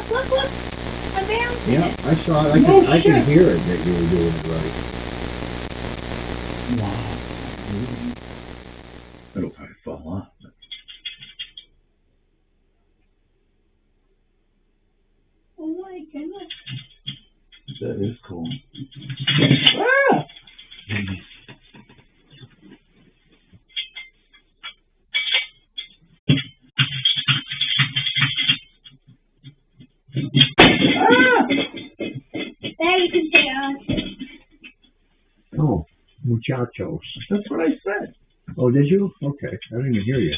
look. I'm bouncing. Yeah, I saw it. I could hear it that you were doing it right. Wow. It'll probably fall off. Oh my goodness. That is cool. Ah! There you can stay on. Oh, muchachos. That's what I said. Oh, did you? Okay, I didn't even hear you.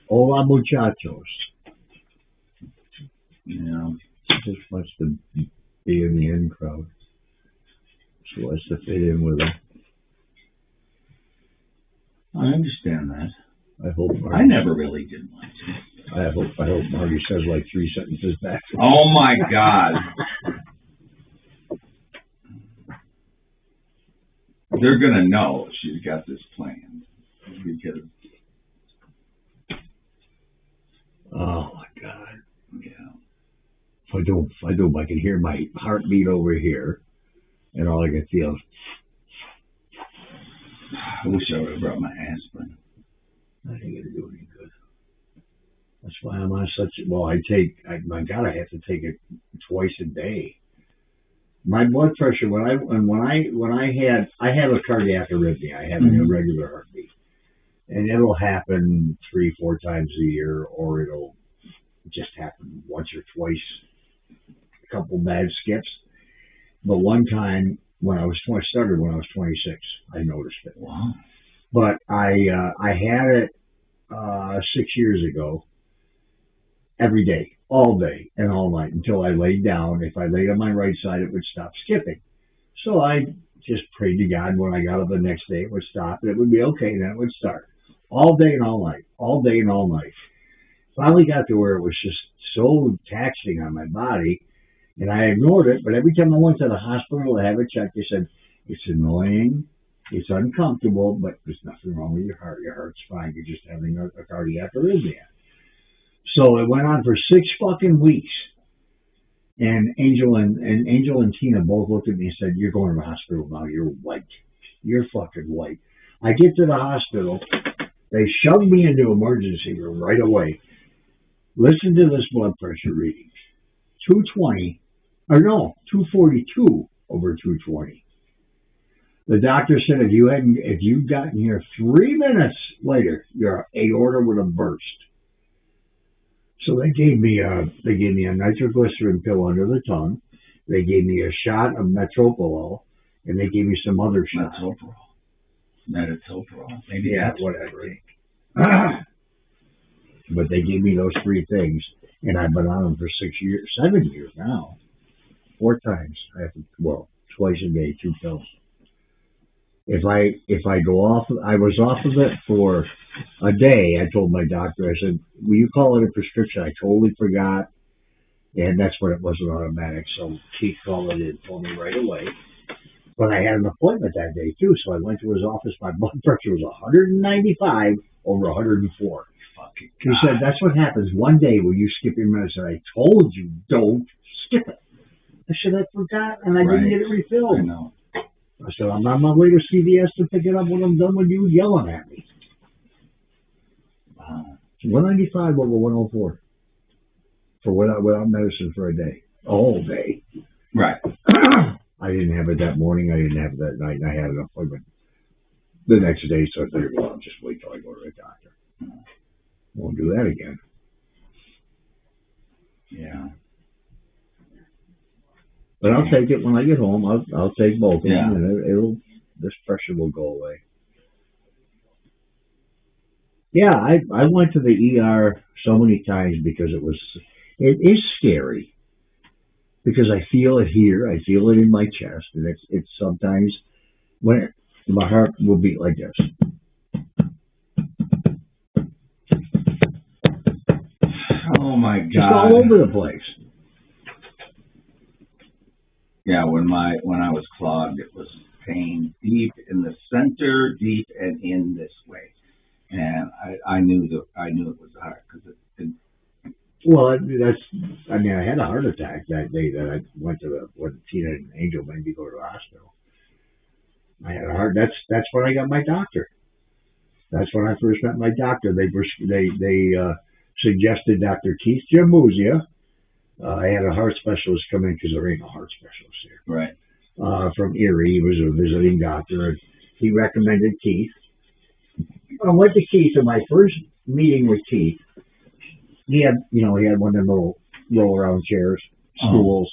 Hola, muchachos. Yeah. Just wants to be in the in crowd. She wants to fit in with them. I understand that. I hope. I never really did like it. I hope Marty says like 3 sentences back. Oh my God. They're gonna know she's got this planned because. Oh my God. Yeah. If I do, I can hear my heartbeat over here, and all I can feel is. I wish I would have brought my aspirin. I ain't gonna do any good. That's why I'm on such. Well, I have to take it twice a day. My blood pressure when I have a cardiac arrhythmia. I have an irregular heartbeat, and it'll happen 3-4 times a year, or it'll just happen once or twice. A couple bad skips, but one time when I started when I was 26, I noticed it. Wow! But I had it 6 years ago. Every day, all day, and all night until I laid down. If I laid on my right side, it would stop skipping. So I just prayed to God when I got up the next day, it would stop, and it would be okay, then it would start. All day and all night. All day and all night. Finally got to where it was just so taxing on my body, and I ignored it, but every time I went to the hospital to have it checked, they said, it's annoying, it's uncomfortable, but there's nothing wrong with your heart. Your heart's fine. You're just having a cardiac arrhythmia. So it went on for 6 fucking weeks. And Angel and Tina both looked at me and said, you're going to the hospital now. You're white. You're fucking white. I get to the hospital. They shoved me into emergency room right away. Listen to this blood pressure reading. 242 over 220. The doctor said if you'd gotten here 3 minutes later, your aorta would have burst. So they gave me a nitroglycerin pill under the tongue. They gave me a shot of metoprolol, and they gave me some other shots. Metoprolol. Maybe whatever. But they gave me those 3 things, and I've been on them for 7 years now. 4 times. Twice a day, 2 pills. If I go off, I was off of it for a day. I told my doctor, I said, will you call it a prescription? I totally forgot. And that's when it wasn't automatic. So she called it and told me right away. But I had an appointment that day too. So I went to his office. My blood pressure was 195 over 104. He said, that's what happens one day when you skip your medicine. I told you, don't skip it. I said, I forgot and I didn't get it refilled. I know. I said, I'm on my way to CVS to pick it up when I'm done with you yelling at me. 195 over 104 for without medicine for a day, a whole day. Right. I didn't have it that morning. I didn't have it that night. And I had an appointment the next day, so I figured, well, I'll just wait till I go to the doctor. Won't do that again. Yeah. But I'll take it when I get home. I'll take both of them, and this pressure will go away. Yeah, I went to the ER so many times because it is scary. Because I feel it here, I feel it in my chest, and it's sometimes when my heart will beat like this. Oh my God! Just all over the place. Yeah, when I was clogged, it was pain deep in the center, deep and in this way, and I knew it was the heart because Well, I mean, I had a heart attack that day that I went to when Tina and Angel made me go to the hospital. I had a heart. That's when I got my doctor. That's when I first met my doctor. They suggested Dr. Keith Jamuzia. I had a heart specialist come in because there ain't no heart specialist here. Right. From Erie, he was a visiting doctor, and he recommended Keith. I went to Keith, and my first meeting with Keith, he had one of them little roll-around chairs, stools.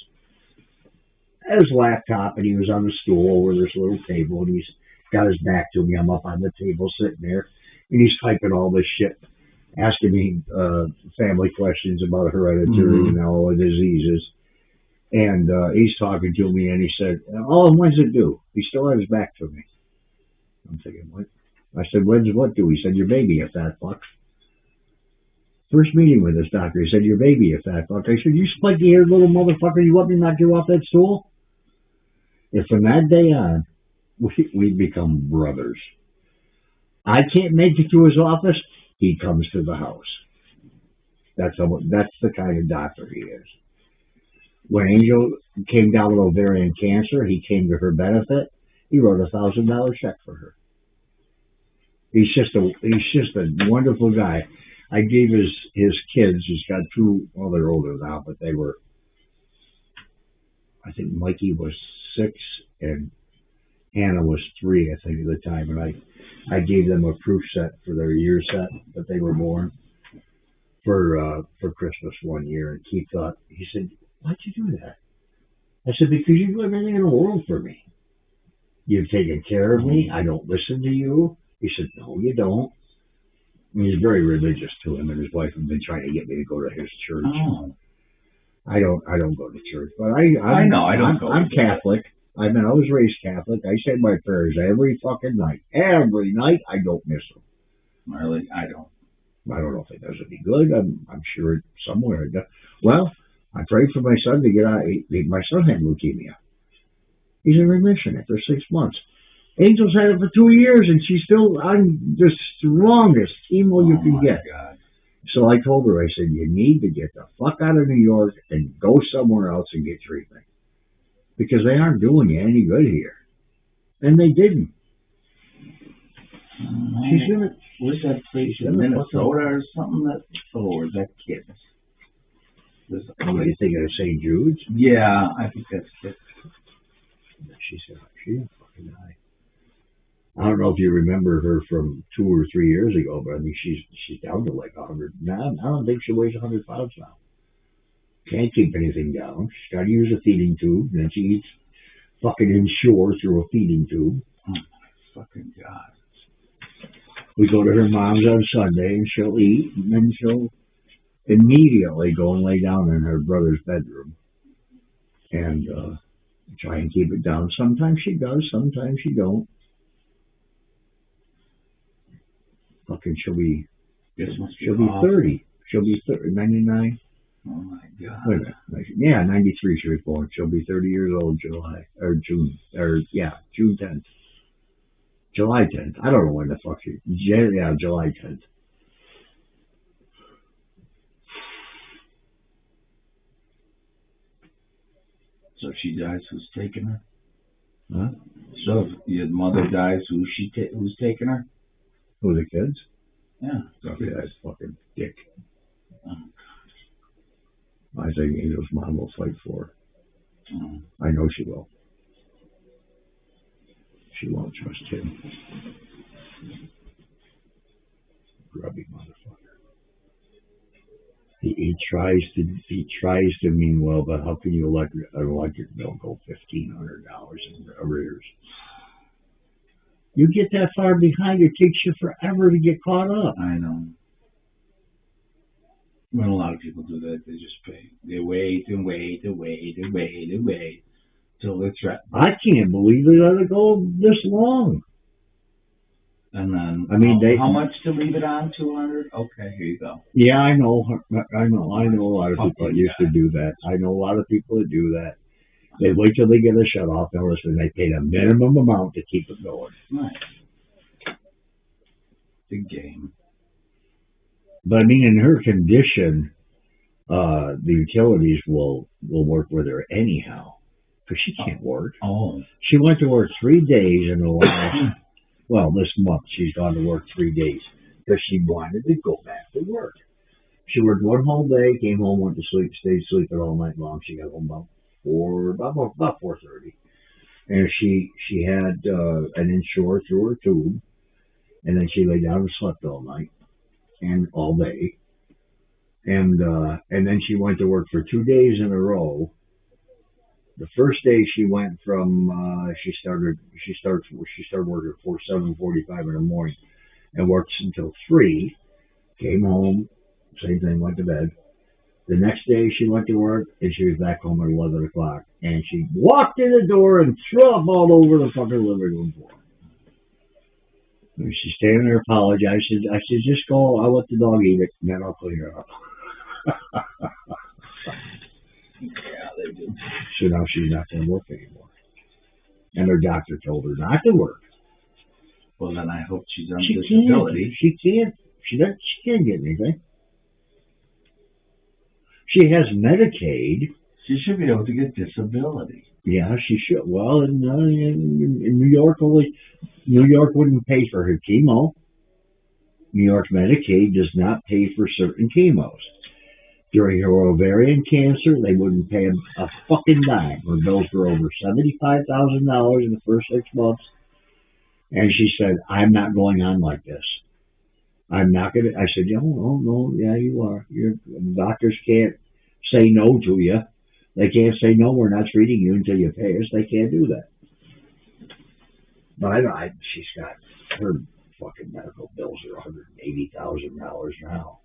His laptop, and he was on the stool over this little table, and he's got his back to me. I'm up on the table sitting there, and he's typing all this shit, asking me family questions about hereditary and all the diseases. And he's talking to me, and he said, "Oh, and when's it due?" He still had his back to me. I'm thinking, what? I said, "When's what due?" He said, "Your baby, you fat fuck." First meeting with this doctor, he said, "Your baby, you fat fuck." I said, "You spiky-haired little motherfucker, you want me to knock you off that stool?" And from that day on, we become brothers. I can't make it to his office. He comes to the house. That's the kind of doctor he is. When Angel came down with ovarian cancer, he came to her benefit. He wrote a $1,000 check for her. He's just a wonderful guy. I gave his kids. He's got two. Well, they're older now, but they were. I think Mikey was 6 and Hannah was 3, I think, at the time, and I gave them a proof set for their year set that they were born for Christmas one year. And Keith thought, he said, "Why'd you do that?" I said, "Because you do everything in the world for me. You've taken care of me. I don't listen to you." He said, "No, you don't." I mean, he's very religious to him, and his wife have been trying to get me to go to his church. Oh. I don't go to church, but I'm Catholic. I was raised Catholic. I say my prayers every fucking night. Every night. I don't miss them. Really, I don't. I don't know if it does any good. I'm sure somewhere it does. Well, I prayed for my son to get out. My son had leukemia. He's in remission after 6 months. Angel's had it for 2 years, and she's still on the strongest chemo you can get. God. So I told her, I said, "You need to get the fuck out of New York and go somewhere else and get treatment. Because they aren't doing you any good here." And they didn't. She's gonna. Where's that place in Minnesota or something? Or is that kids? What do you think of St. Jude's? Yeah, I think that's kids. She said, "She didn't fucking die." I don't know if you remember her from 2 or 3 years ago, but I mean, she's down to like 100. Now, I don't think she weighs 100 pounds now. Can't keep anything down. She's got to use a feeding tube, and then she eats fucking inshore through a feeding tube. Oh my fucking God. We go to her mom's on Sunday, and she'll eat, and then she'll immediately go and lay down in her brother's bedroom and try and keep it down. Sometimes she does, sometimes she don't. Fucking, she'll be 30. She'll be 30, 99. Oh my God. Wait a minute. Yeah, 93 she was born. She'll be 30 years old June 10th. July 10th. I don't know when the fuck she, yeah, July 10th. So she dies, who's taking her? Huh? So if your mother dies, who's taking her? Who, the kids? Yeah. Okay, that's fucking dick. Oh. I think Angel's mom will fight for her. Oh. I know she will. She won't trust him. Grubby motherfucker. He tries to mean well, but how can you let an electric bill go $1,500 in arrears? You get that far behind, it takes you forever to get caught up. I know. When a lot of people do that, they just pay. They wait and wait and wait and wait and wait till they're threatened. I can't believe they let it go this long. And then, I mean, how much to leave it on? 200. Okay, here you go. Yeah, I know a lot of people that used to do that. I know a lot of people that do that. They wait till they get a shut-off notice and they pay the minimum amount to keep it going. Right. Big game. But I mean, in her condition, the utilities will work with her anyhow, because she can't work. Oh. She went to work 3 days in the last, well, this month she's gone to work 3 days because she wanted to go back to work. She worked one whole day, came home, went to sleep, stayed sleeping all night long. She got home about 4:30, and she had an insure through her tube, and then she lay down and slept all night and all day, and then she went to work for 2 days in a row. The first day she went from she started working at 7:45 in the morning and worked until 3. Came home, same thing, went to bed. The next day she went to work and she was back home at 11 o'clock, and she walked in the door and threw up all over the fucking living room floor. And she's standing there apologizing. I said, just go. I'll let the dog eat it, and then I'll clean it up. Yeah, they do. So now she's not going to work anymore. And her doctor told her not to work. Well, then I hope she's on disability. She can't get anything. She has Medicaid. She should be able to get disability. Yeah, she should. Well, in New York, New York wouldn't pay for her chemo. New York Medicaid does not pay for certain chemos. During her ovarian cancer, they wouldn't pay a fucking dime. Her bills were over $75,000 in the first 6 months. And she said, I'm not going on like this. I'm not going to. I said, no, yeah, you are. Doctors can't say no to you. They can't say, no, we're not treating you until you pay us. They can't do that. But she's got, her fucking medical bills are $180,000 now.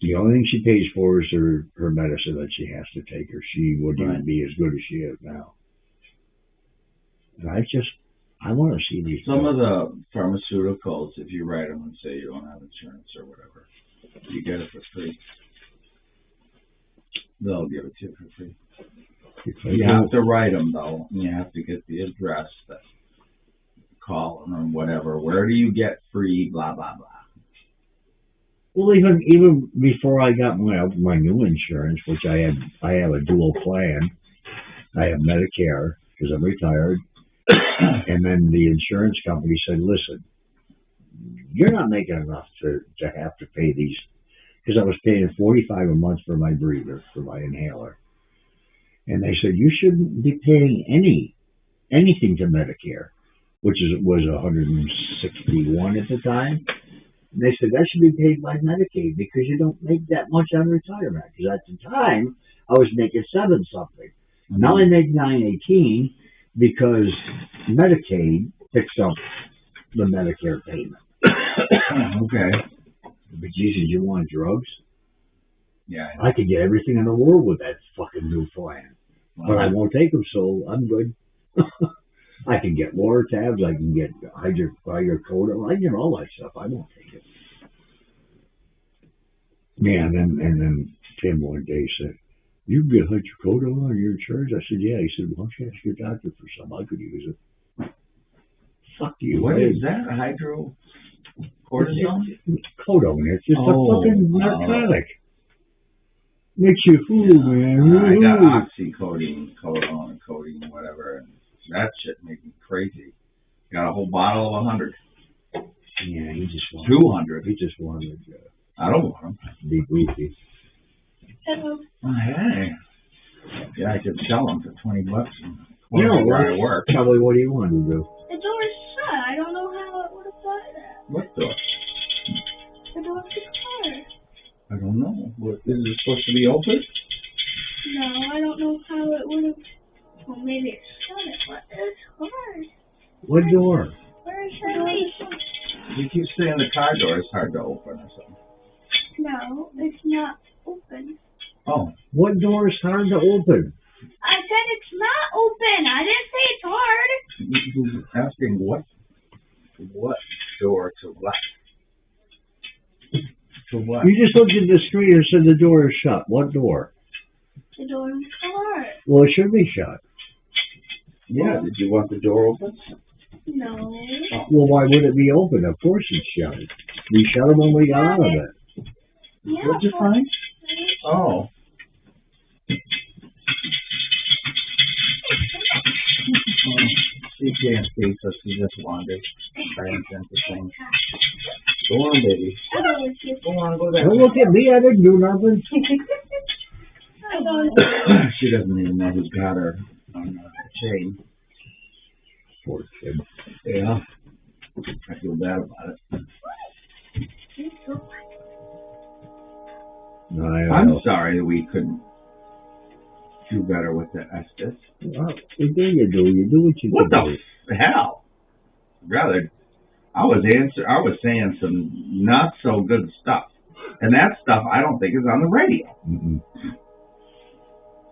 The only thing she pays for is her medicine that she has to take, or she wouldn't even be as good as she is now. And I want to see these. Some of the pharmaceuticals, if you write them and say you don't have insurance or whatever, you get it for free. They'll give it to you for free. You have to write them, though. And you have to get the address, that call them or whatever. Where do you get free, blah, blah, blah. Well, even before I got my new insurance, which I have a dual plan. I have Medicare because I'm retired. And then the insurance company said, listen, you're not making enough to have to pay these, because I was paying $45 a month for my breather, for my inhaler. And they said, you shouldn't be paying anything to Medicare, which was $161 at the time. And they said, that should be paid by Medicaid because you don't make that much on retirement. Because at the time, I was making $7 something. Mm-hmm. Now I make $9.18 because Medicaid picks up the Medicare payment. Okay. But Jesus, you want drugs? Yeah. I could get everything in the world with that fucking new plan. Wow. But I won't take them, so I'm good. I can get Lortabs, I can get hydrocodone, I can get all that stuff. I won't take it. Yeah, and then Tim one day said, you can get hydrocodone on your insurance? I said, yeah. He said, why don't you ask your doctor for some? I could use it. Fuck you. What is that? Hydrocortisone? Codone. It's just a fucking narcotic. Makes you fool, man. I got oxycodone, codeine, whatever. And that shit made me crazy. Got a whole bottle of 100. Yeah, he just wanted 200. He just wanted I don't want them. To be goofy. Hello. Oh, hey. Yeah, I could sell them for $20. Where I work. Tell me, what do you want to do? The door is shut. I don't know how it would apply that. What door? The door to the car. I don't know. What, is it supposed to be open? No, I don't know how it would have. Well, maybe it's shut, but it's hard. What door? Where is the door? You keep saying the car door is hard to open or something. No, it's not open. Oh. What door is hard to open? I said it's not open. I didn't say it's hard. He's asking what door to what? To what? You just looked at the screen and said the door is shut. What door? The door in the car. Well, it should be shut. Yeah, did you want the door open? No. Well, why would it be open? Of course it's shut. We shut them when we got out of it. Yeah. What'd you find? Oh. She can't see, so she just wandered. Trying to things. Go on, baby. Go on, go there. Don't look at me, I didn't do nothing. She doesn't even know who's got her on the chain. Poor kid. Yeah. I feel bad about it. I'm sorry that we couldn't do better with the Estes. Well, you do. You do what you do. What the hell? Rather, I was saying some not so good stuff, and that stuff I don't think is on the radio. Mm-mm.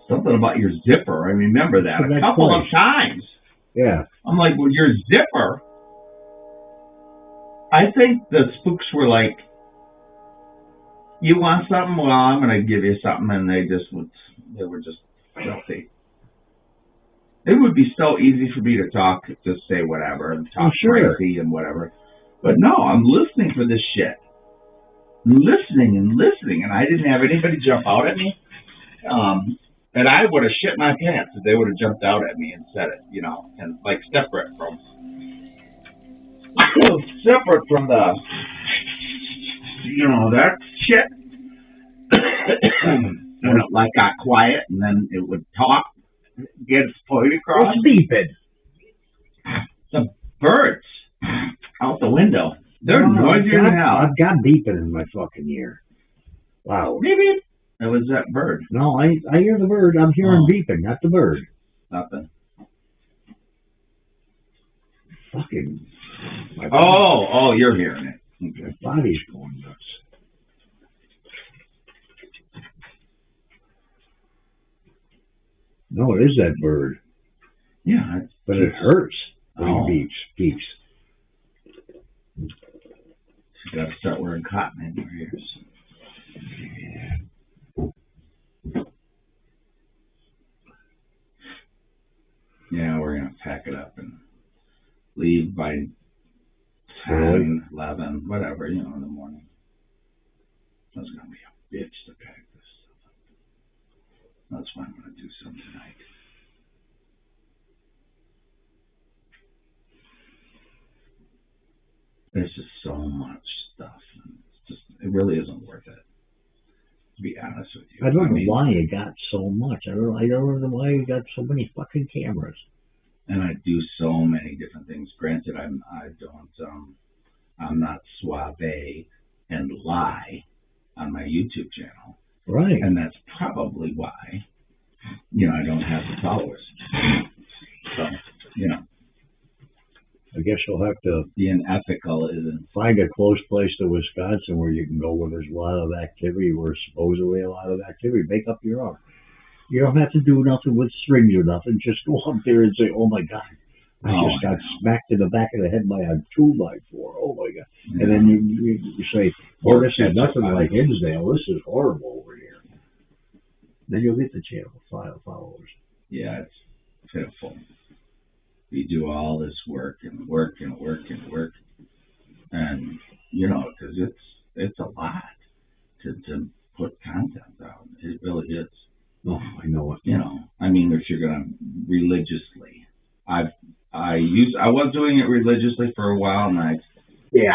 Something about your zipper. I remember that a couple of times. Yeah. I'm like, well, your zipper. I think the spooks were like, you want something? Well, I'm going to give you something. And they were just filthy. It would be so easy for me to talk, just say whatever, and talk crazy and whatever. But no, I'm listening for this shit. Listening, and I didn't have anybody jump out at me. And I would have shit my pants if they would have jumped out at me and said it, and like separate from the, that shit. And it like got quiet, and then it would talk, get its point across. What's beeping? The birds out the window. They're noisier than hell. I've got beeping in my fucking ear. Wow. Maybe it was that bird. No, I hear the bird. I'm hearing beeping, not the bird. Nothing. Fucking. Oh, you're hearing it. Okay. My body's going nuts. No, it is that bird. Yeah. But it hurts when it beeps. You got to start wearing cotton in your ears. Yeah, we're going to pack it up and leave by 10, 11, whatever, in the morning. That's going to be a bitch to pack this stuff up. That's why I'm going to do some tonight. There's just so much stuff. It really isn't worth it, to be honest with you. I don't know why you got so much. I don't know why you got so many fucking cameras. And I do so many different things. Granted, I'm not suave and lie on my YouTube channel. Right. And that's probably why, I don't have the followers. So, I guess you'll have to being ethical isn't. Find a close place to Wisconsin where you can go where there's a lot of activity, where supposedly a lot of activity. Make up your own. You don't have to do nothing with strings or nothing. Just go up there and say, "Oh my God, I just got smacked in the back of the head by a 2x4. Oh my God!" Yeah. And then you say, "Oh, this is nothing like Hinsdale. This is horrible over here." Then you'll get the channel followers. Yeah, it's pitiful. We do all this work and work and work and work, and because it's a lot to put content out. It really is. Oh, I know it. If you're gonna religiously, I was doing it religiously for a while, and I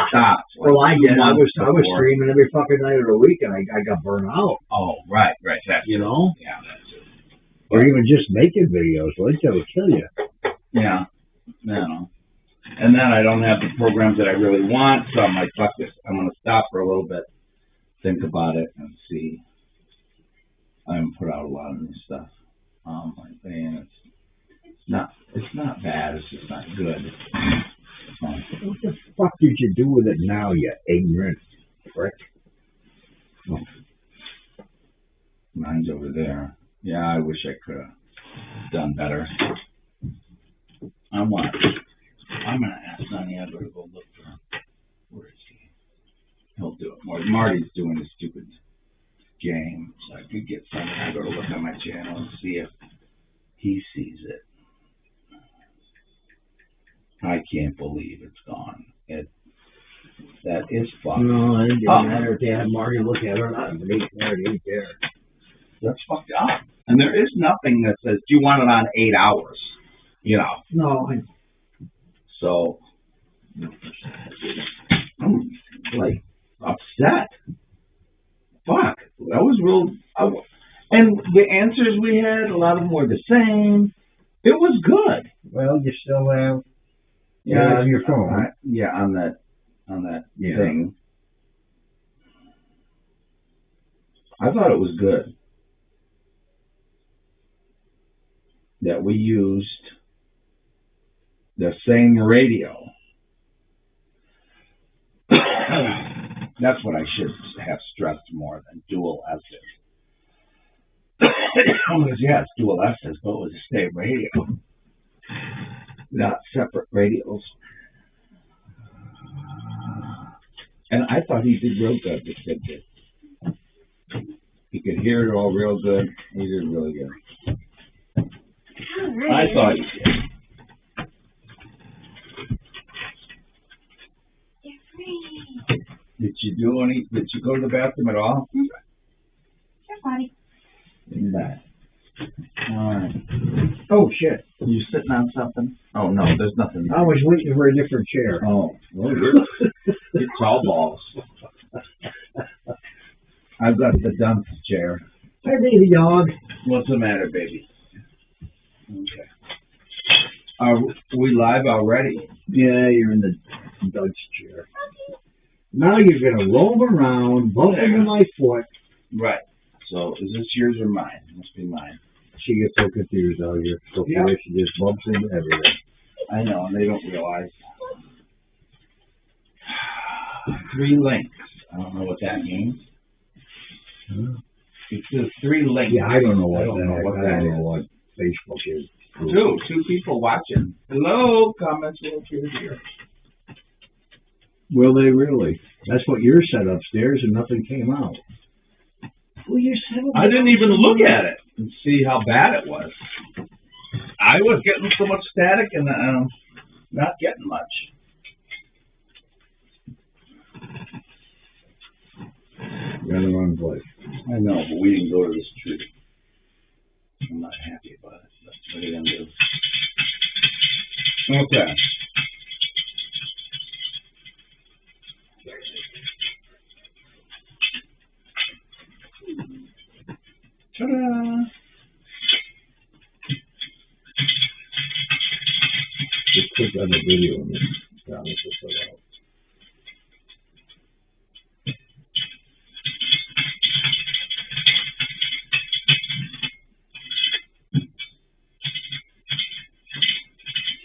stopped. Well, I did. I was streaming every fucking night of the week, and I got burned out. Oh, right. That's Yeah, that's it. Or even just making videos, like that will kill you. Yeah. And then I don't have the programs that I really want, so I'm like, fuck this. I'm gonna stop for a little bit, think about it, and see. I haven't put out a lot of new stuff. And it's not bad. It's just not good. What the fuck did you do with it now, you ignorant prick? Oh. Mine's over there. Yeah, I wish I could have done better. I'm gonna ask Sonny Edward to go look for him. Where is he? He'll do it. Marty's doing his stupid game, so I could get Sonny to go to look at my channel and see if he sees it. I can't believe it's gone. That is fucked. No, it didn't matter if they had Marty look at it or not. They didn't care. That's fucked up. And there is nothing that says, do you want it on 8 hours? You know. No. So, I'm, like, upset. Fuck. That was real. And the answers we had, a lot of them were the same. It was good. Well, you still have on your phone. On that thing. I thought it was good that we used the same radio. That's what I should have stressed more than dual S's. Yes, dual S's, but it was the same radio, not separate radios. And I thought he did real good, the kid did. He could hear it all real good. He did really good. I thought he did. Did you go to the bathroom at all? Sure, buddy. In back. Alright. Oh, shit. You sitting on something? Oh, no, there's nothing. I was waiting for a different chair. Oh, well, you're tall balls. I've got the dump chair. Hi, baby dog. What's the matter, baby? Okay. Are we live already? Yeah, you're in the Doug's chair. Now you're going to roam around, bump into my foot. Right. So, is this yours or mine? It must be mine. She gets so confused out here. So she just bumps into everything. I know, and they don't realize. 3 links. I don't know what that means. It says 3 links. Yeah, I don't know what I don't know what Facebook is. 2 people watching. Hello, comments will appear here. Will they really? That's what yours said upstairs, and nothing came out. Well, you said I didn't even look at it and see how bad it was. I was getting so much static and not getting much. You're in the wrong place. I know, but we didn't go to this tree. I'm not happy about it. But what are you going to do? Okay. Ta-da! Just click on the video and promise to fill out.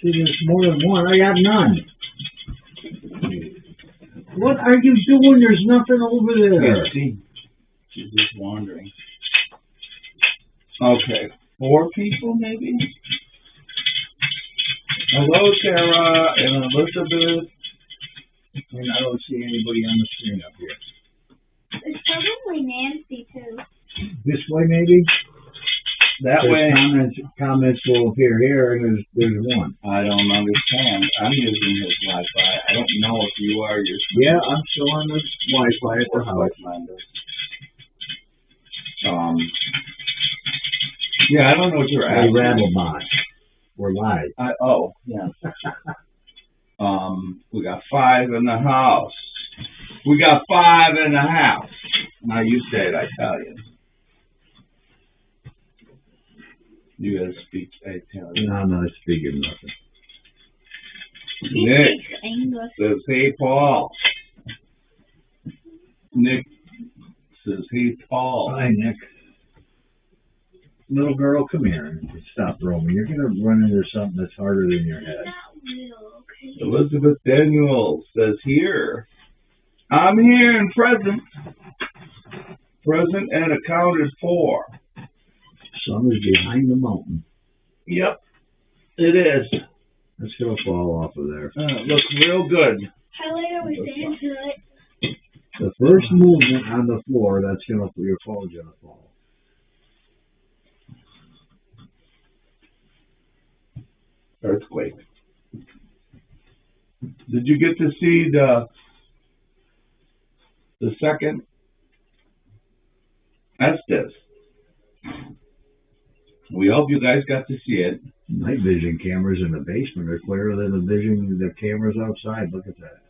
See, there's more than one. I got none. What are you doing? There's nothing over there. Yeah, see? She's just wandering. Okay. 4 people, maybe? Hello, Sarah and Elizabeth. And I don't see anybody on the screen up here. It's probably Nancy, too. This way, maybe? That way. Comments will appear here, and there's one. I don't understand. I'm using his Wi-Fi. I don't know if you are. Yeah, I'm still on the Wi-Fi at the house. Yeah, I don't know what you're Hey, asking. Rattlebot. We're live. Yeah. We got 5 in the house. We got 5 in the house. Now you say it, Italian. You gotta speak Italian. No, I'm not speaking nothing. Nick English. says, hey, Paul. Nick says, hey, Paul. Hi, Nick. Little girl, come here and stop roaming. You're going to run into something that's harder than your head. Not real, okay? Elizabeth Daniels says, here. I'm here and present. Present and accounted for. Sun is behind the mountain. Yep, it is. It's going to fall off of there. It looks real good. How late are we staying to it? The first movement on the floor, that's going to, your phone's going to fall. Earthquake. Did you get to see the The second Estes. We hope you guys got to see it. Night vision cameras in the basement are clearer than the cameras outside. Look at that.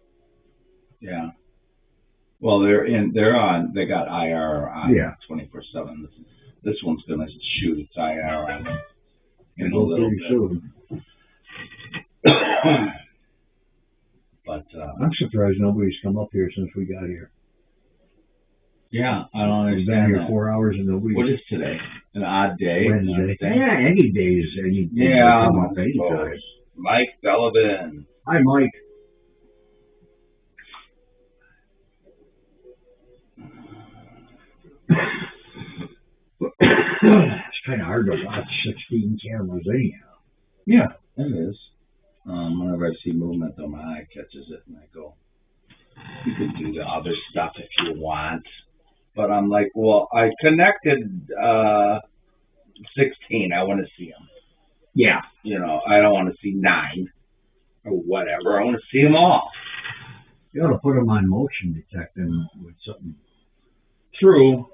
Yeah. Well, they're on. They got IR on 24/7. This one's gonna shoot its IR on in a little bit. Soon. But I'm surprised nobody's come up here since we got here. Yeah, I don't We've been understand here that. 4 hours and nobody. What is today? An odd day? Wednesday. Yeah, any days. Yeah. Come up anytime. Mike Sullivan. Hi, Mike. It's kind of hard to watch 16 cameras anyhow. Yeah, it is. Whenever I see movement, though, my eye catches it, and I go, you can do the other stuff if you want. But I'm like, well, I connected 16. I want to see them. Yeah. You know, I don't want to see 9 or whatever. I want to see them all. You ought to put them on motion detecting with something. True.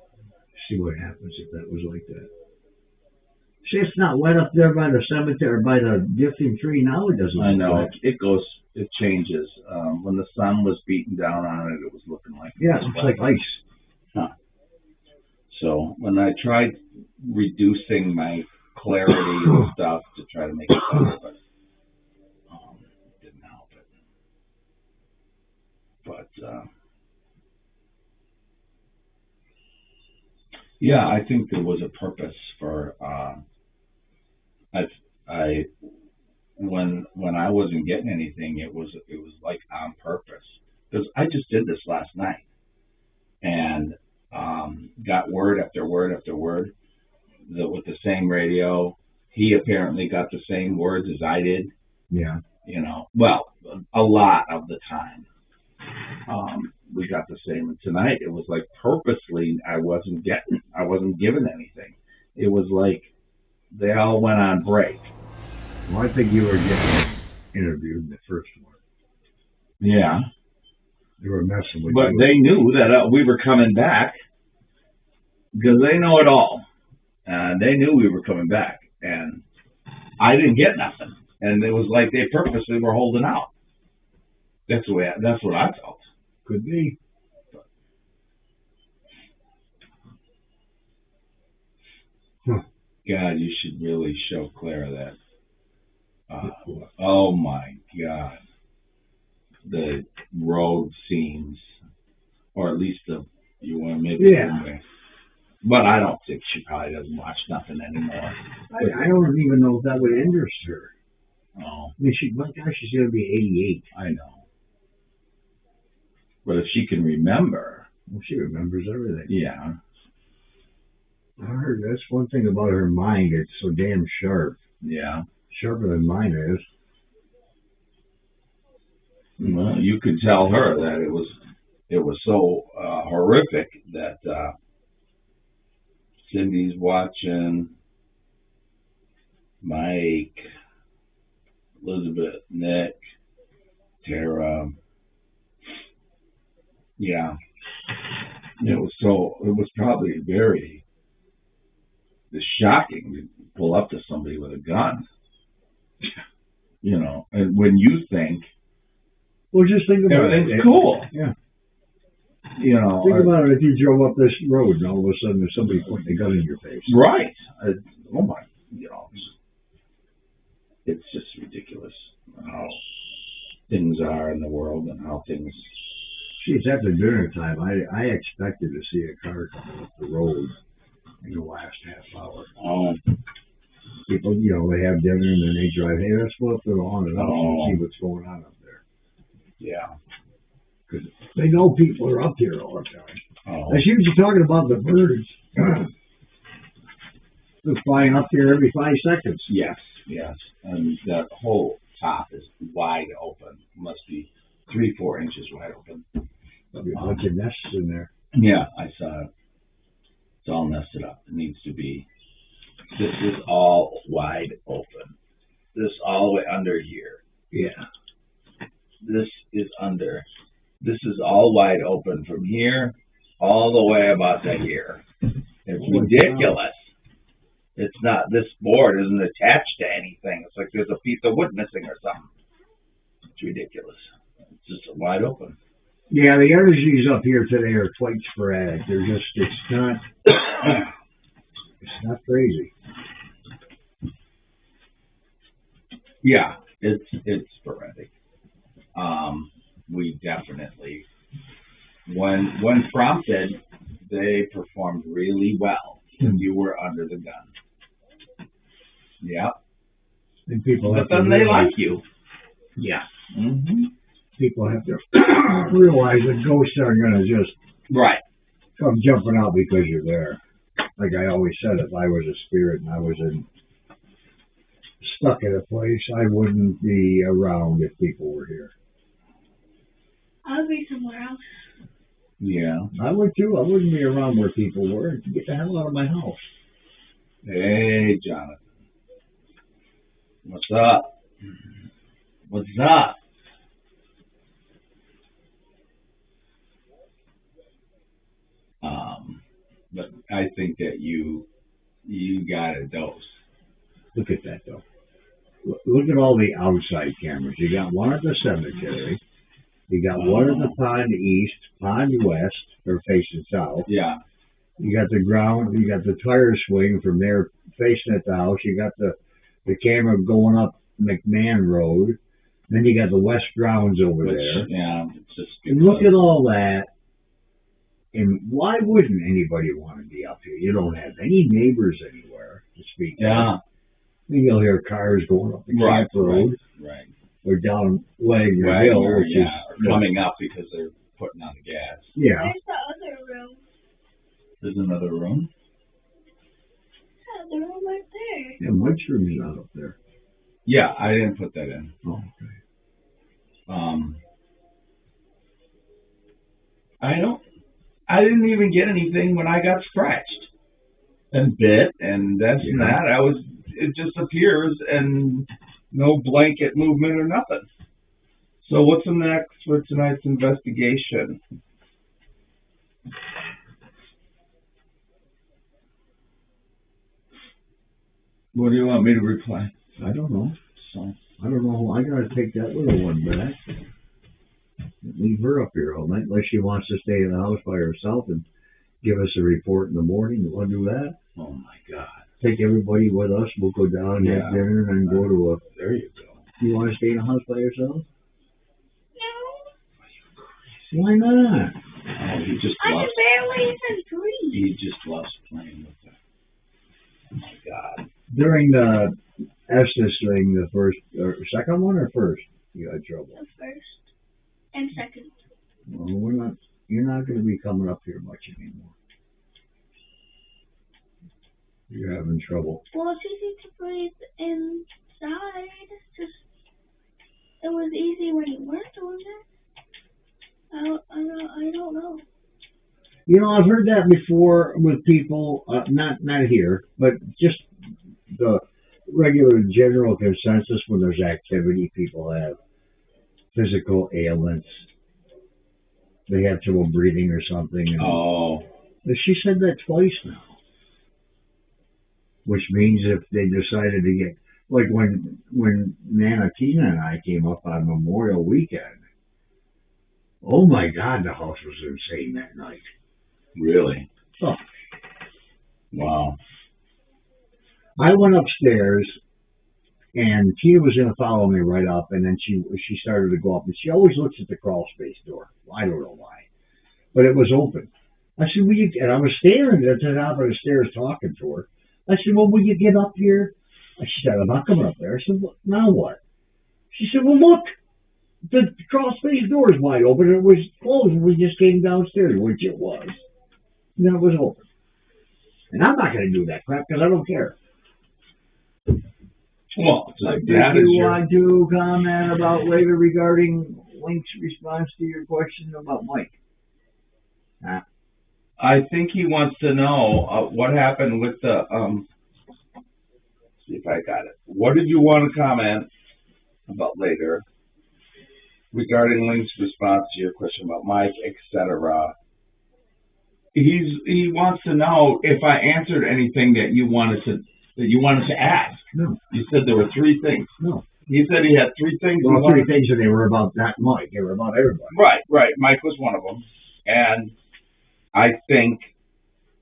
See what happens if that was like that. See, it's not wet up there by the cemetery or by the gifting tree. Now it doesn't. I know. Wet. It changes. When the sun was beating down on it, it was looking like it looks like ice. Huh. So when I tried reducing my clarity and stuff to try to make it better, but it didn't help it. But yeah, I think there was a purpose for when I wasn't getting anything, it was like on purpose, because I just did this last night and got word after word after word with the same radio. He apparently got the same words as I did. Yeah. You know, well, a lot of the time. We got the same. And tonight it was like purposely I wasn't given anything. It was like they all went on break. Well, I think you were getting interviewed in the first one. Yeah. They were messing with you. But they knew that we were coming back because they know it all. And they knew we were coming back. And I didn't get nothing. And it was like they purposely were holding out. That's what I felt. Could be. Huh. God, you should really show Clara that. Oh my God. The road scenes, or at least yeah. But I don't think she probably doesn't watch nothing anymore. I don't even know if that would interest her. Oh. I mean, my gosh, she's going to be 88. I know. But if she can remember. Well, she remembers everything. Yeah. I heard that's one thing about her mind. It's so damn sharp. Yeah. Sharper than mine is. Well, you could tell her that it was so horrific that Cindy's watching, Mike, Elizabeth, Nick, Tara. Yeah. It was probably very shocking to pull up to somebody with a gun. You know, and when you think, well, just think about everything's cool. Yeah. You know, think about it if you drove up this road and all of a sudden there's somebody pointing a gun in your face. Right. Oh my, you know, it's just ridiculous how things are in the world and how things. See, it's after dinner time. I expected to see a car coming up the road in the last half hour. Oh. People, you know, they have dinner and then they drive. Hey, let's go up to the lawn and see what's going on up there. Yeah. Because they know people are up here all the time. Oh. I see what you're talking about, the birds. They're flying up here every 5 seconds. Yes, yes. And that whole top is wide open. Must be 3-4 inches wide open. There'll be a bunch of nests in there. Yeah, I saw it. It's all nested up. It needs to be. This is all wide open. This all the way under here. Yeah. This is under. This is all wide open from here all the way about to here. It's ridiculous. It's not, this board isn't attached to anything. It's like there's a piece of wood missing or something. It's ridiculous. It's just wide open. Yeah, the energies up here today are quite sporadic. They're just, it's not crazy. Yeah, it's sporadic. We definitely, when prompted, they performed really well. You were under the gun. Yeah. And people but then they like you. Yeah. Mm-hmm. People have to realize that ghosts aren't going to just come jumping out because you're there. Like I always said, if I was a spirit and I was stuck in a place, I wouldn't be around if people were here. I'll be somewhere else. Yeah. I would too. I wouldn't be around where people were. Get the hell out of my house. Hey, Jonathan. What's up? What's up? But I think that you got a dose. Look at that, though. Look at all the outside cameras. You got one at the cemetery. You got one at the pond east, pond west, or facing south. Yeah. You got the ground. You got the tire swing from there facing at the house. You got the camera going up McMahon Road. Then you got the west grounds over there. Yeah. It's just and look at all that. And why wouldn't anybody want to be up here? You don't have any neighbors anywhere to speak of. Yeah. I mean, you'll hear cars going up the Camp Road. Right. Or down Wagner Hill, which is or coming up because they're putting on the gas. Yeah. There's the other room. There's another room? Yeah, the room right there. Yeah, Mike's room is not up there. Yeah, I didn't put that in. Oh, okay. I didn't even get anything when I got scratched and bit and this and that. It just appears and no blanket movement or nothing. So what's the next for tonight's investigation? What do you want me to reply? I don't know. So I don't know. I gotta take that little one back. Leave her up here all night unless she wants to stay in the house by herself and give us a report in the morning. You want to do that? Oh my God. Take everybody with us. We'll go down, have dinner, and then go to a... There you go. You want to stay in the house by yourself? No. Why not? Oh, he just I loves... can barely even breathe. He just loves playing with that. Oh my God. During the Estes thing, the first or second one or first, you had trouble. The first and second. Well, you're not going to be coming up here much anymore. You're having trouble. Well, it's easy to breathe inside. Just it was easy when you weren't doing it. I don't know. You know, I've heard that before with people, not here, but just the regular general consensus when there's activity, people have physical ailments. They have trouble breathing or something. And she said that twice now. Which means if they decided to get, like when Nana Tina and I came up on Memorial Weekend, oh my God, the house was insane that night. Really? Oh. Wow. I went upstairs, and Tina was going to follow me right up, and then she started to go up, and she always looks at the crawl space door. I don't know why, but it was open. I said, "Will you?" And I was standing at the top of the stairs talking to her. I said, "Well, will you get up here?" She said, "I'm not coming up there." I said, "Well, now what?" She said, "Well, look, the crawl space door is wide open, and it was closed, and we just came downstairs," which it was. And then it was open. And I'm not going to do that crap because I don't care. Well, Did you want to comment about later regarding Link's response to your question about Mike? I think he wants to know what happened with the. See if I got it. What did you want to comment about later regarding Link's response to your question about Mike, etc. He wants to know if I answered anything that you wanted to ask. No. You said there were 3 things. No. He said he had 3 things. Well, 3 things, and they were about not Mike. They were about everybody. Right. Mike was one of them. And I think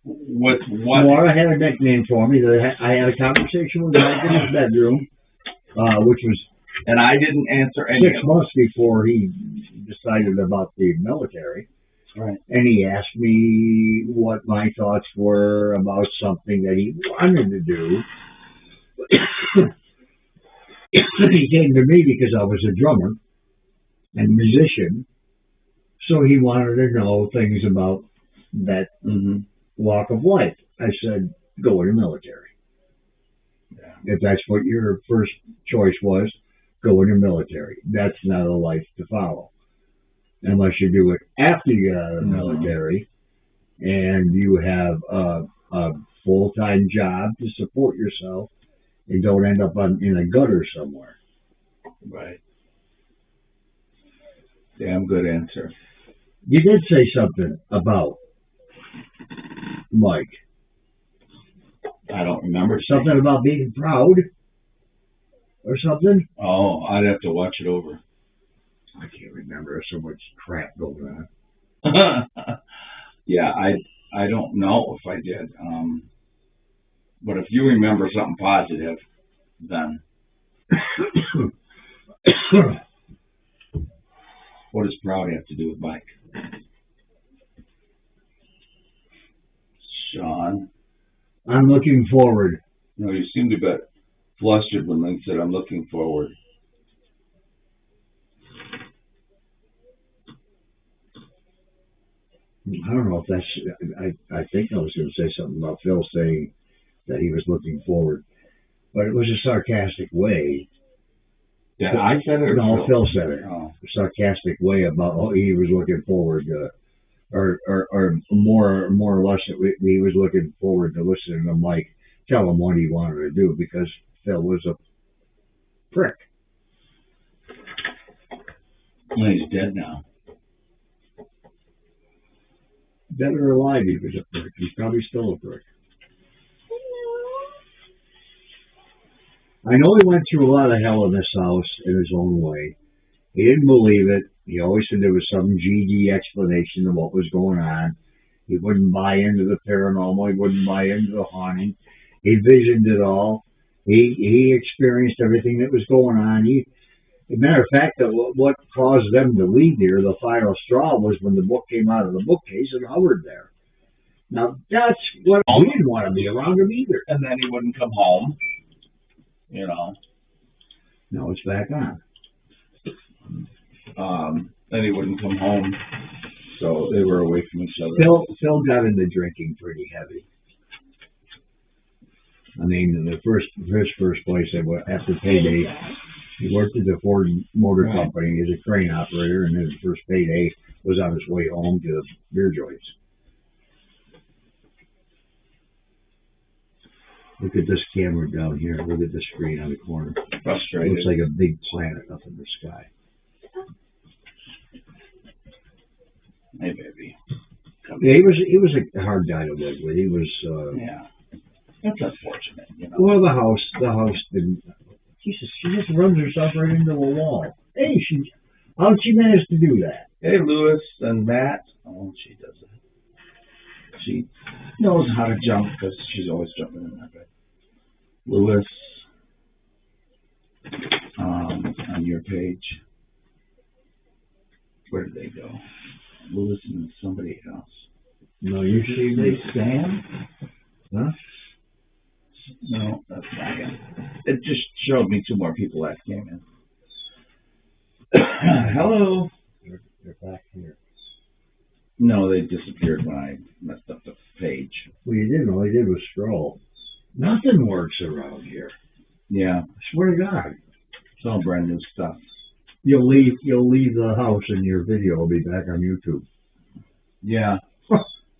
with what... Laura had a nickname for me. That I had a conversation with Mike in his bedroom, which was... And I didn't answer any 6 months before he decided about the military. Right. And he asked me what my thoughts were about something that he wanted to do. He came to me because I was a drummer and musician, so he wanted to know things about that walk of life. I said, go in the military. Yeah. If that's what your first choice was, go in the military. That's not a life to follow. Unless you do it after you get out of the military and you have a full-time job to support yourself and don't end up in a gutter somewhere. Right. Damn good answer. You did say something about Mike. I don't remember. Something about being proud or something? Oh, I'd have to watch it over. I can't remember. There's so much crap going on. Yeah, I don't know if I did. But if you remember something positive, then what does proud have to do with Mike? Sean? I'm looking forward. No, you seemed a bit flustered when Link said, I'm looking forward. I don't know if that's... I think I was going to say something about Phil saying that he was looking forward. But it was a sarcastic way. Yeah, I said it. No, Phil said it. Oh. A sarcastic way about he was looking forward to... Or more or less, he was looking forward to listening to Mike tell him what he wanted to do because Phil was a prick. Well, he's dead now. Dead or alive, he was a prick. He's probably still a prick. I know he went through a lot of hell in this house in his own way. He didn't believe it. He always said there was some GD explanation of what was going on. He wouldn't buy into the paranormal. He wouldn't buy into the haunting. He visioned it all. He experienced everything that was going on. As a matter of fact, what caused them to leave here, the final straw, was when the book came out of the bookcase and hovered there. Now, that's what he didn't want to be around him either. And then he wouldn't come home. You know. Now it's back on. Then he wouldn't come home. So they were away from each other. Phil got into drinking pretty heavy. I mean, his first place, after payday, he worked at the Ford Motor Company as a crane operator, and his first payday was on his way home to beer joints. Look at this camera down here. Look at the screen on the corner. Frustrated. It looks like a big planet up in the sky. Hey, baby. Yeah, he was a hard guy to live with. He was. Yeah. That's unfortunate, you know. Well, the house didn't. Jesus, she just runs herself right into a wall. Hey, how did she manage to do that? Hey, Lewis and Matt. Oh, she does it. She knows how to jump because she's always jumping in that bed. Lewis, on your page. Where did they go? Lewis and somebody else. No, you see me. Sam? Huh? No, that's not him. It just showed me 2 more people that came in. Hello. They're back here. No, they disappeared when I messed up the page. Well, you didn't. All you did was scroll. Nothing works around here. Yeah. I swear to God. It's all brand new stuff. You'll leave the house and your video will be back on YouTube. Yeah.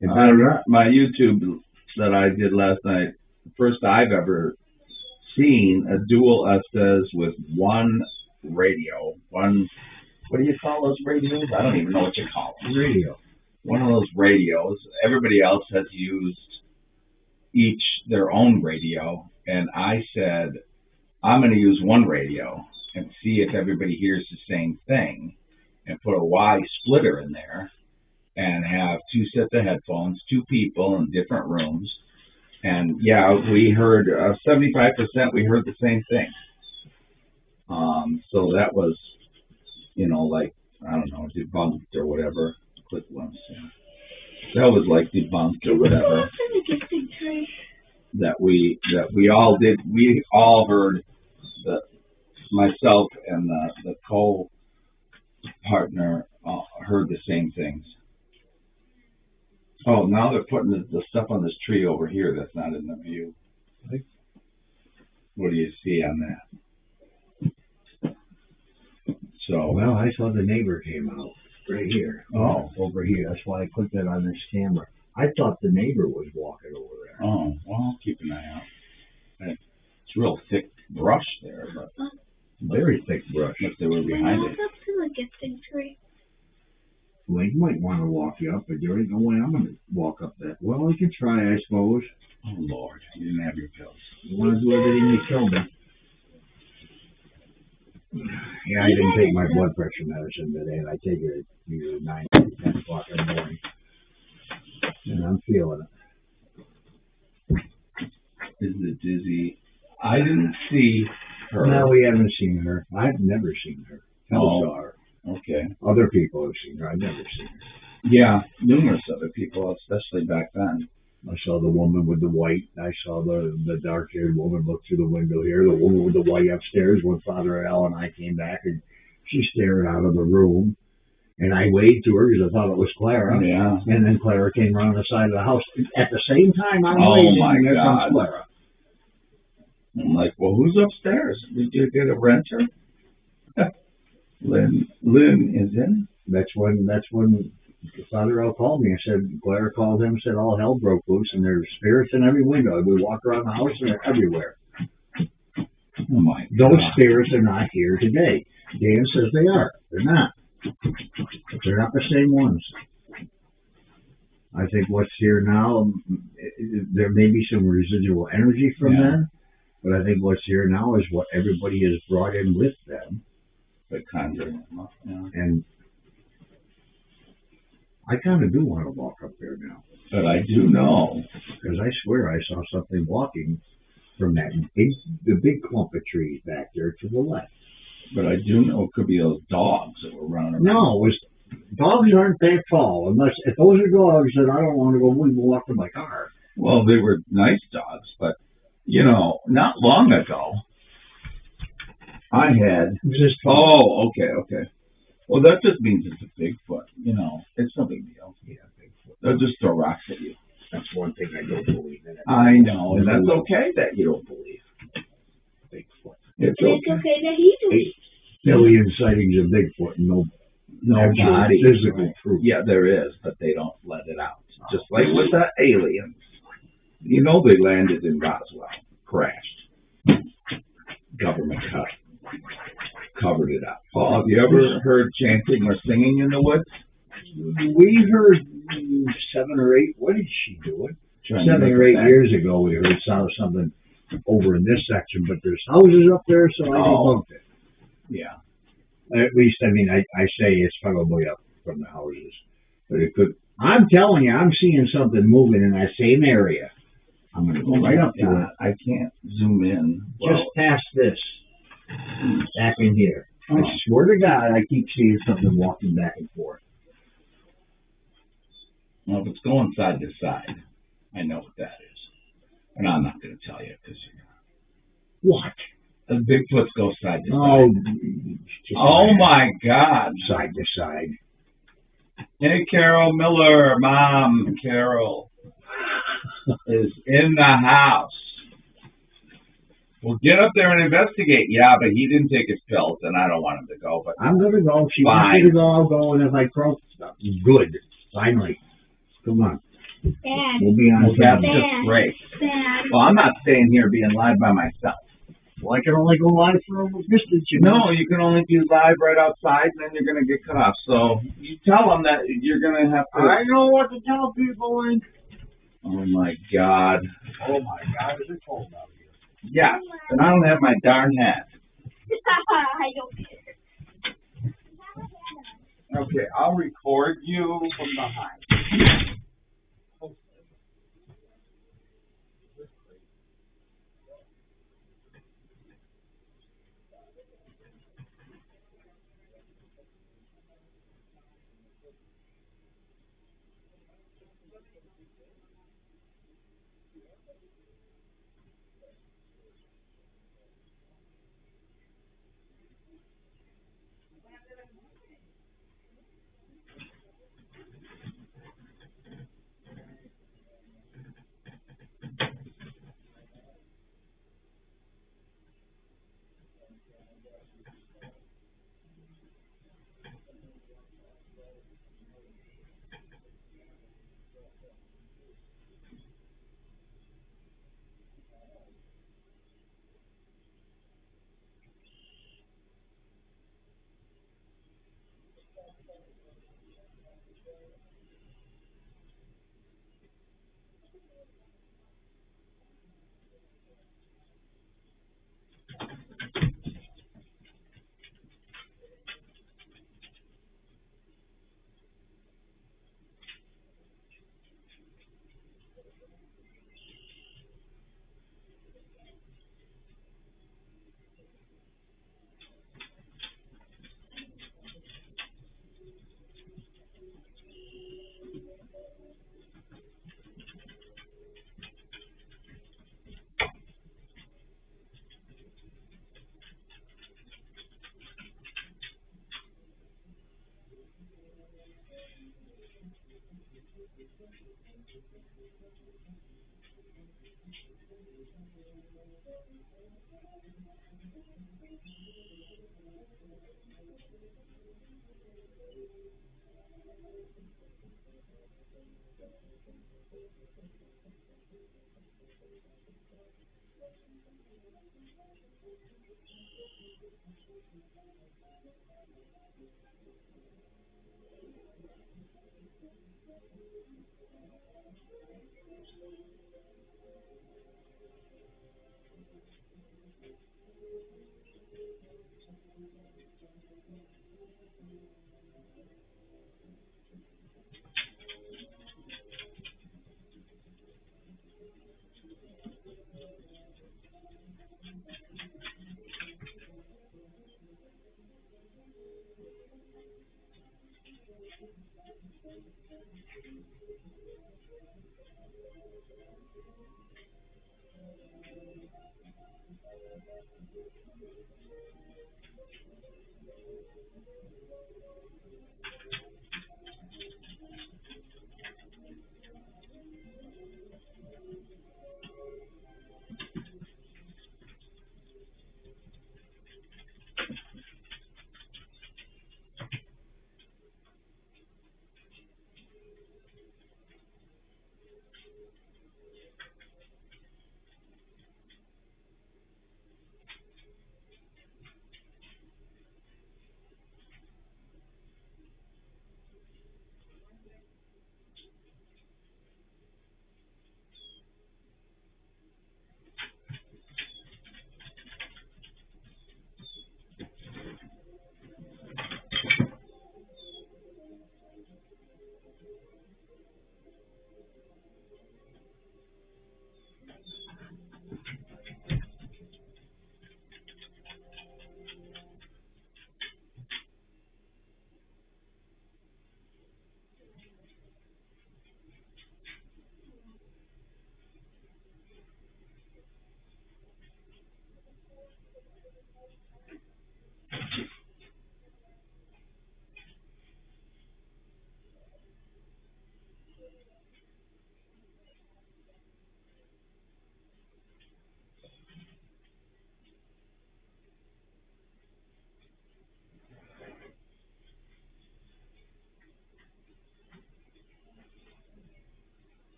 My my YouTube that I did last night, the first I've ever seen a dual Estes with one radio, one what do you call those radios? I don't even know what you call them. Radio. One of those radios. Everybody else has used each their own radio, and I said, I'm going to use one radio and see if everybody hears the same thing, and put a Y splitter in there, and have 2 sets of headphones, 2 people in different rooms, and yeah, we heard 75%. We heard the same thing. So that was, like, I don't know, debunked or whatever. Click once. Yeah. That was like debunked or whatever. That we all did. We all heard, myself and the co-partner heard the same things. Oh, now they're putting the stuff on this tree over here that's not in the view. What do you see on that? So, well, I saw the neighbor came out right here. Oh, over here. That's why I put that on this camera. I thought the neighbor was walking over there. Oh, well, keep an eye out. It's real thick brush there, but very thick brush. If they were behind it. Walk up to the gifting tree. Well, you might want to walk you up, but there ain't no way I'm going to walk up that. Well, we can try, I suppose. Oh, Lord, you didn't have your pills. You want to do everything to kill me. Yeah, I didn't take my blood pressure medicine today, and I take it at usually 9, 10 o'clock in the morning. And I'm feeling it. Is it dizzy? I didn't see her. No, we haven't seen her. I've never seen her. Oh, Saw her. Okay. Other people have seen her. I've never seen her. Yeah, numerous other people, especially back then. I saw the woman with the white. I saw the dark-haired woman look through the window here. The woman with the white upstairs when Father Al and I came back, and she stared out of the room. And I waved to her because I thought it was Clara. Yeah. And then Clara came around the side of the house. At the same time, I'm Oh, waving, my and there God. comes Clara. I'm like, well, who's upstairs? Did you get a renter? Lynn is in. That's when Father Al called me. I said, Clara called him, said all hell broke loose, and there's spirits in every window. We walk around the house, and they're everywhere. Oh, my God. Those spirits are not here today. Dan says they are. They're not. They're not the same ones. I think what's here now, there may be some residual energy from them, but I think what's here now is what everybody has brought in with them. The conjuring. Yeah. And I kind of do want to walk up there now. But I do know. Because I swear I saw something walking from the big clump of trees back there to the left. But I do know it could be those dogs that were running around. No, dogs aren't that tall. If those are dogs, then I don't want to go walk to my car. Well, they were nice dogs, but, not long ago, I had... Oh, okay. Well, that just means it's a Bigfoot. It's no big deal. Yeah, Bigfoot. They'll just throw rocks at you. That's one thing I don't believe in. I know, and that's okay that you don't believe. Bigfoot. It's okay that he does. Million sightings of Bigfoot and no body. Physical proof. Yeah, there is, but they don't let it out. Just like with the aliens. They landed in Roswell. Crashed. Government covered it up. Paul, have you ever heard chanting or singing in the woods? We heard 7 or 8. What is she doing? 7 or 8 years ago, we heard something over in this section, but there's houses up there, so I debunked it. Yeah. At least, I say it's probably up from the houses. But it could. I'm telling you, I'm seeing something moving in that same area. I'm going to go right up to it. I can't zoom in. Just past this. Back in here. I swear to God, I keep seeing something walking back and forth. Well, if it's going side to side, I know what that is. And I'm not going to tell you because What? The Bigfoots go side to side. Oh, my God. Side to side. Hey, Carol Miller, Mom, Carol is in the house. Well, get up there and investigate. Yeah, but he didn't take his pills, and I don't want him to go. But I'm going to go. If she wants me to go, I'll go. And if I croak, good. Finally. Come on. Dad. We'll be on That's camera. just great. Dad. Well, I'm not staying here being live by myself. Well, I can only go live for a distance, you know. No, you can only do live right outside, and then you're going to get cut off. So you tell them that you're going to have to... I know what to tell people, Link. Oh, my God. Oh, my God, is it cold out here? Yes, and I don't have my darn hat. I don't care. Okay, I'll record you from behind.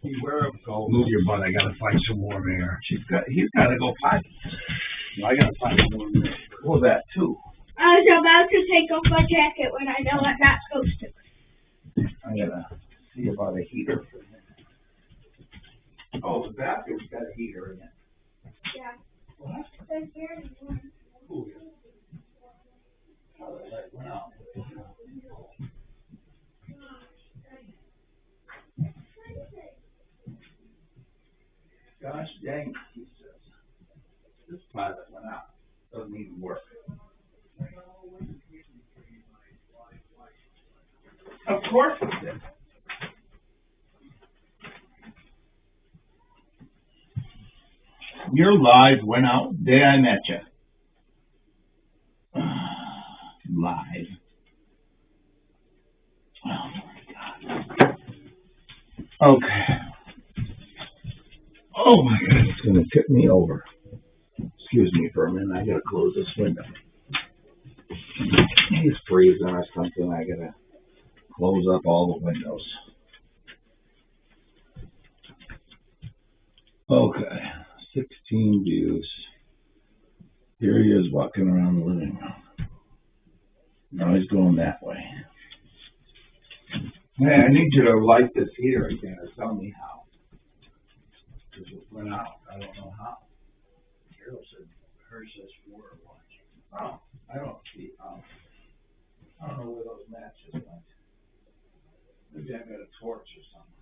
Beware of gold. Move your butt. I gotta find some warm air. He's got to go potty. I gotta find some warm air. Well, that too. I was about to take off my jacket when I know I'm not supposed to. I gotta see about a heater for him. Oh, the bathroom's got a heater in it. Yeah. What? There's very warm. Cool. Oh, the light went out. Gosh dang it, he says. This pilot went out. Doesn't even work. Of course it did. Your live went out the day I met you. Live. Oh my God. Okay. Oh my God, it's gonna tip me over. Excuse me for a minute. I gotta close this window. He's freezing or something. I gotta close up all the windows. Okay, 16 views. Here he is walking around the living room. Now he's going that way. Man, I need you to light this heater again or tell me how. Because it went out. I don't know how. Carol said hers says 4 or 1. Oh, I don't see. I don't know where those matches went. Maybe I got a torch or something.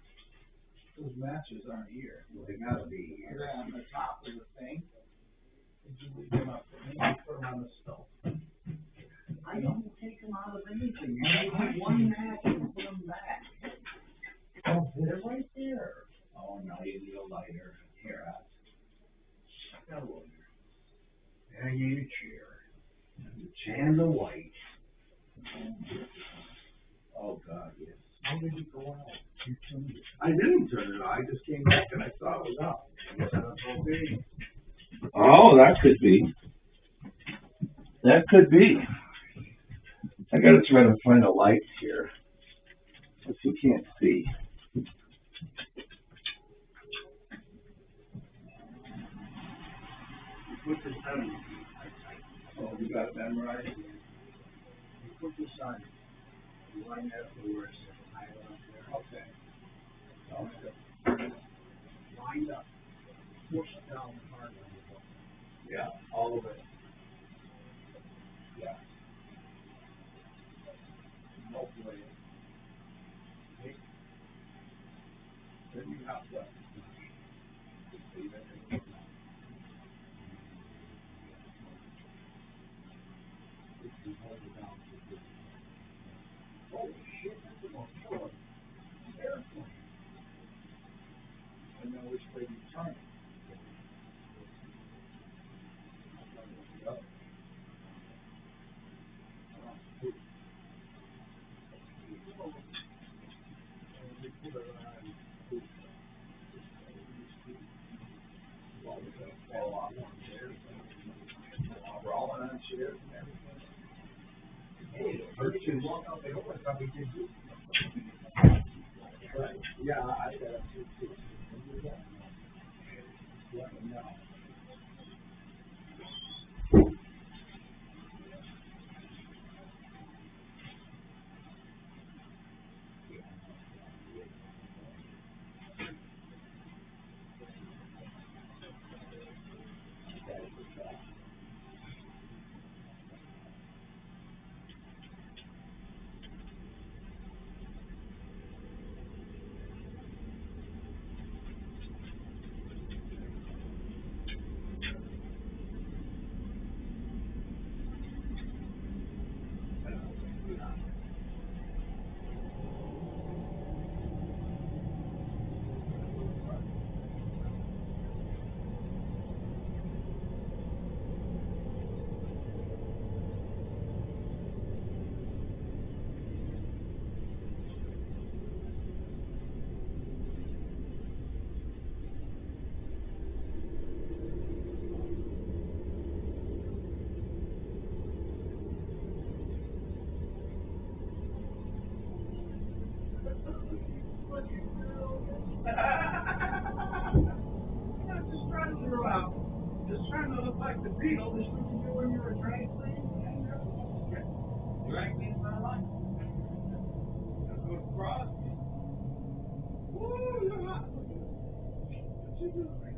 Those matches aren't here. Well, they gotta be here. They're on the top of the thing. Did you leave them up for me? I put them on the stove. I don't take them out of anything. You put one match and put them back. Oh, they're right there. Oh, now you need a lighter. Here, I got a lighter. There you need a chair. And the white. Oh, God, yes. How did it go out? You turned it. I didn't turn it on. I just came back and I saw it was out. Okay. Oh, that could be. That could be. I gotta try to find a light here. If we can't see. Put this on. Oh, you got it memorized? You put this on. You line that up to where it says pilot up there. Okay. Okay. Lined up. Push down hard on the button. Yeah, all of it. Yeah. No way. Okay. Then you have to. Leave it in. If you hold it down to this. Holy shit, that's the most killer airplane. and know which way to turn. Yeah, I got it too. Let me know. Just trying to look like the Beatles. Just what you do when you're a drag queen. Drag queen's my life. That's what Crosby. Woo, you're hot. What you doing?